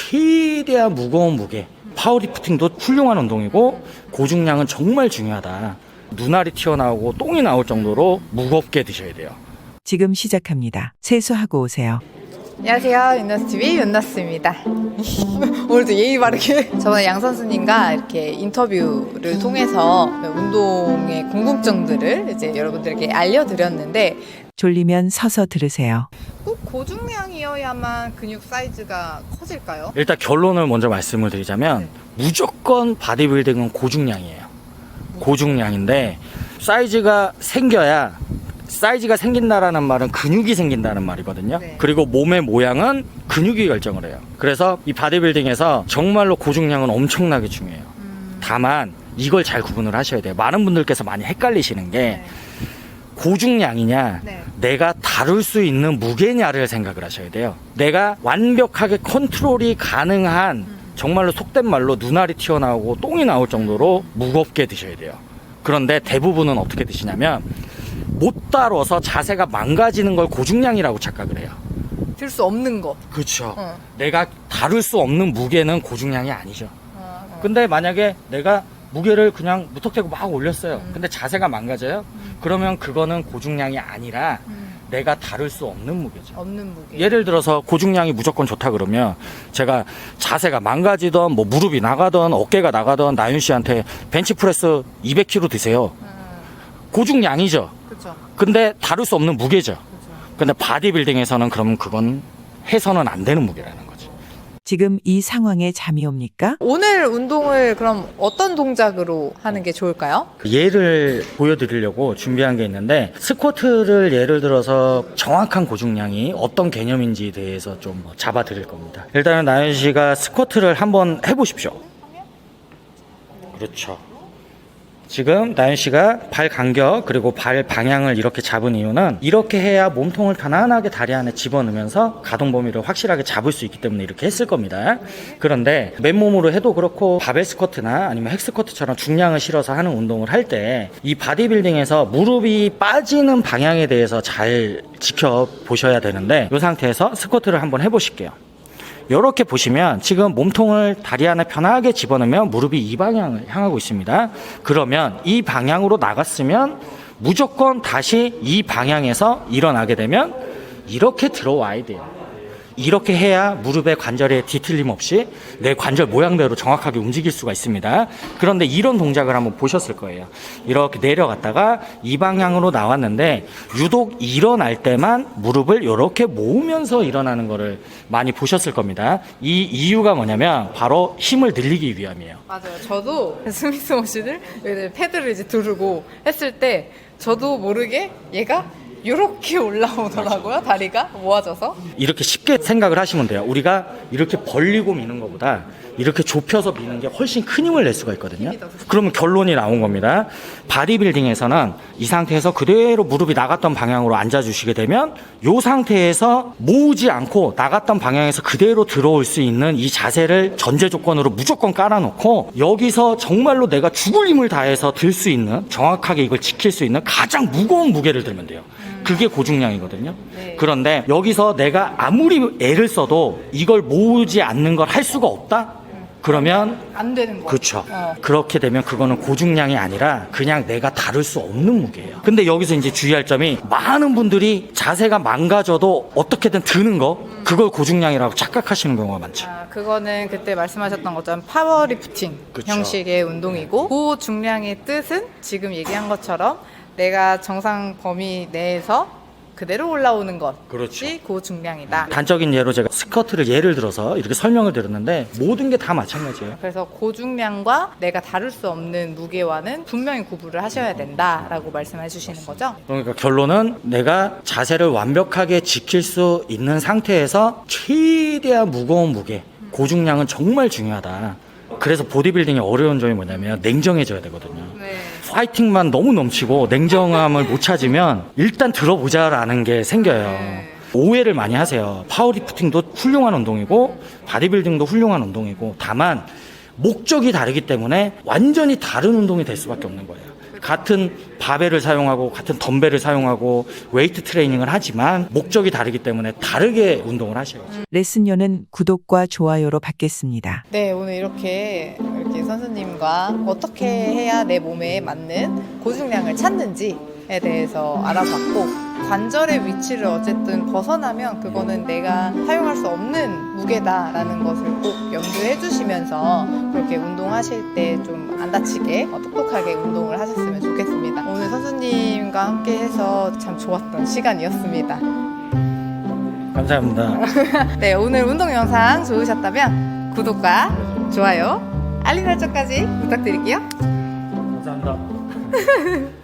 최대한 무거운 무게, 파워리프팅도 훌륭한 운동이고 고중량은 정말 중요하다. 눈알이 튀어나오고 똥이 나올 정도로 무겁게 드셔야 돼요. 지금 시작합니다. 세수하고 오세요. 안녕하세요. 윤너스TV 윤너스입니다. 오늘도 예의 바르게 저번에 양 선수님과 이렇게 인터뷰를 통해서 운동의 궁금증들을 이제 여러분들에게 알려드렸는데 졸리면 서서 들으세요. 꼭 고중량이어야만 근육 사이즈가 커질까요? 일단 결론을 먼저 말씀을 드리자면 무조건 바디빌딩은 고중량이에요. 고중량인데 사이즈가 생긴다라는 말은 근육이 생긴다는 말이거든요. 네. 그리고 몸의 모양은 근육이 결정을 해요. 그래서 이 바디빌딩에서 정말로 고중량은 엄청나게 중요해요. 다만 이걸 잘 구분을 하셔야 돼요. 많은 분들께서 많이 헷갈리시는 게 네. 고중량이냐 네. 내가 다룰 수 있는 무게냐를 생각을 하셔야 돼요. 내가 완벽하게 컨트롤이 가능한 정말로 속된 말로 눈알이 튀어나오고 똥이 나올 정도로 무겁게 드셔야 돼요. 그런데 대부분은 어떻게 드시냐면 못 다뤄서 자세가 망가지는 걸 고중량이라고 착각을 해요. 들 수 없는 거. 그렇죠. 어. 내가 다룰 수 없는 무게는 고중량이 아니죠. 근데 만약에 내가 무게를 그냥 무턱대고 막 올렸어요. 근데 자세가 망가져요? 그러면 그거는 고중량이 아니라 내가 다룰 수 없는 무게죠. 없는 무게. 예를 들어서 고중량이 무조건 좋다 그러면 제가 자세가 망가지던 뭐 무릎이 나가던 어깨가 나가던 나윤 씨한테 벤치프레스 200kg 드세요. 고중량이죠. 그렇죠. 근데 다룰 수 없는 무게죠. 근데 바디빌딩에서는 그러면 그건 해서는 안 되는 무게라는 거죠. 지금 이 상황에 잠이 옵니까? 오늘 운동을 그럼 어떤 동작으로 하는 게 좋을까요? 예를 보여드리려고 준비한 게 있는데 스쿼트를 예를 들어서 정확한 고중량이 어떤 개념인지에 대해서 좀 잡아 드릴 겁니다. 일단은 나연 씨가 스쿼트를 한번 해보십시오. 그렇죠. 지금 나연 씨가 발 간격 그리고 발 방향을 이렇게 잡은 이유는 이렇게 해야 몸통을 편안하게 다리 안에 집어넣으면서 가동 범위를 확실하게 잡을 수 있기 때문에 이렇게 했을 겁니다. 그런데 맨몸으로 해도 그렇고 바벨 스쿼트나 아니면 헥 스쿼트처럼 중량을 실어서 하는 운동을 할 때 이 바디빌딩에서 무릎이 빠지는 방향에 대해서 잘 지켜보셔야 되는데 이 상태에서 스쿼트를 한번 해보실게요. 이렇게 보시면 지금 몸통을 다리 안에 편하게 집어넣으면 무릎이 이 방향을 향하고 있습니다. 그러면 이 방향으로 나갔으면 무조건 다시 이 방향에서 일어나게 되면 이렇게 들어와야 돼요. 이렇게 해야 무릎의 관절에 뒤틀림 없이 내 관절 모양대로 정확하게 움직일 수가 있습니다. 그런데 이런 동작을 한번 보셨을 거예요. 이렇게 내려갔다가 이 방향으로 나왔는데 유독 일어날 때만 무릎을 이렇게 모으면서 일어나는 거를 많이 보셨을 겁니다. 이 이유가 뭐냐면 바로 힘을 늘리기 위함이에요. 맞아요. 저도 스미스 머신을 패드를 이제 두르고 했을 때 저도 모르게 얘가 이렇게 올라오더라고요. 다리가 모아져서. 이렇게 쉽게 생각을 하시면 돼요. 우리가 이렇게 벌리고 미는 것보다 이렇게 좁혀서 미는 게 훨씬 큰 힘을 낼 수가 있거든요. 그러면 결론이 나온 겁니다. 바디빌딩에서는 이 상태에서 그대로 무릎이 나갔던 방향으로 앉아주시게 되면 이 상태에서 모으지 않고 나갔던 방향에서 그대로 들어올 수 있는 이 자세를 전제 조건으로 무조건 깔아놓고 여기서 정말로 내가 죽을 힘을 다해서 들 수 있는 정확하게 이걸 지킬 수 있는 가장 무거운 무게를 들면 돼요. 그게 고중량이거든요. 네. 그런데 여기서 내가 아무리 애를 써도 이걸 모으지 않는 걸 할 수가 없다? 그러면 안 되는 거. 그렇죠. 그렇게 되면 그거는 고중량이 아니라 그냥 내가 다룰 수 없는 무게예요. 근데 여기서 이제 주의할 점이 많은 분들이 자세가 망가져도 어떻게든 드는 거 그걸 고중량이라고 착각하시는 경우가 많죠. 그거는 그때 말씀하셨던 것처럼 파워리프팅 그쵸. 형식의 운동이고 고중량의 뜻은 지금 얘기한 것처럼 내가 정상 범위 내에서 그대로 올라오는 것이 그렇죠. 고중량이다. 단적인 예로 제가 스쿼트를 예를 들어서 이렇게 설명을 드렸는데 모든 게 다 마찬가지예요. 그래서 고중량과 내가 다룰 수 없는 무게와는 분명히 구분을 하셔야 된다라고 말씀해 주시는 거죠. 그러니까 결론은 내가 자세를 완벽하게 지킬 수 있는 상태에서 최대한 무거운 무게, 고중량은 정말 중요하다. 그래서 보디빌딩의 어려운 점이 뭐냐면 냉정해져야 되거든요. 네. 파이팅만 너무 넘치고 냉정함을 못 찾으면 일단 들어보자라는 게 생겨요. 네. 오해를 많이 하세요. 파워리프팅도 훌륭한 운동이고 바디빌딩도 훌륭한 운동이고 다만 목적이 다르기 때문에 완전히 다른 운동이 될 수밖에 없는 거예요. 같은 바벨을 사용하고 같은 덤벨을 사용하고 웨이트 트레이닝을 하지만 목적이 다르기 때문에 다르게 운동을 하셔야죠. 레슨료는 구독과 좋아요로 받겠습니다. 네, 오늘 이렇게 선수님과 어떻게 해야 내 몸에 맞는 고중량을 찾는지에 대해서 알아봤고, 관절의 위치를 어쨌든 벗어나면 그거는 내가 사용할 수 없는 무게다라는 것을 꼭 염두해 주시면서 그렇게 운동하실 때 좀 안 다치게 똑똑하게 운동을 하셨으면 좋겠습니다. 오늘 선수님과 함께 해서 참 좋았던 시간이었습니다. 감사합니다. 네, 오늘 운동 영상 좋으셨다면 구독과 좋아요, 알림 설정까지 부탁드릴게요. 감사합니다.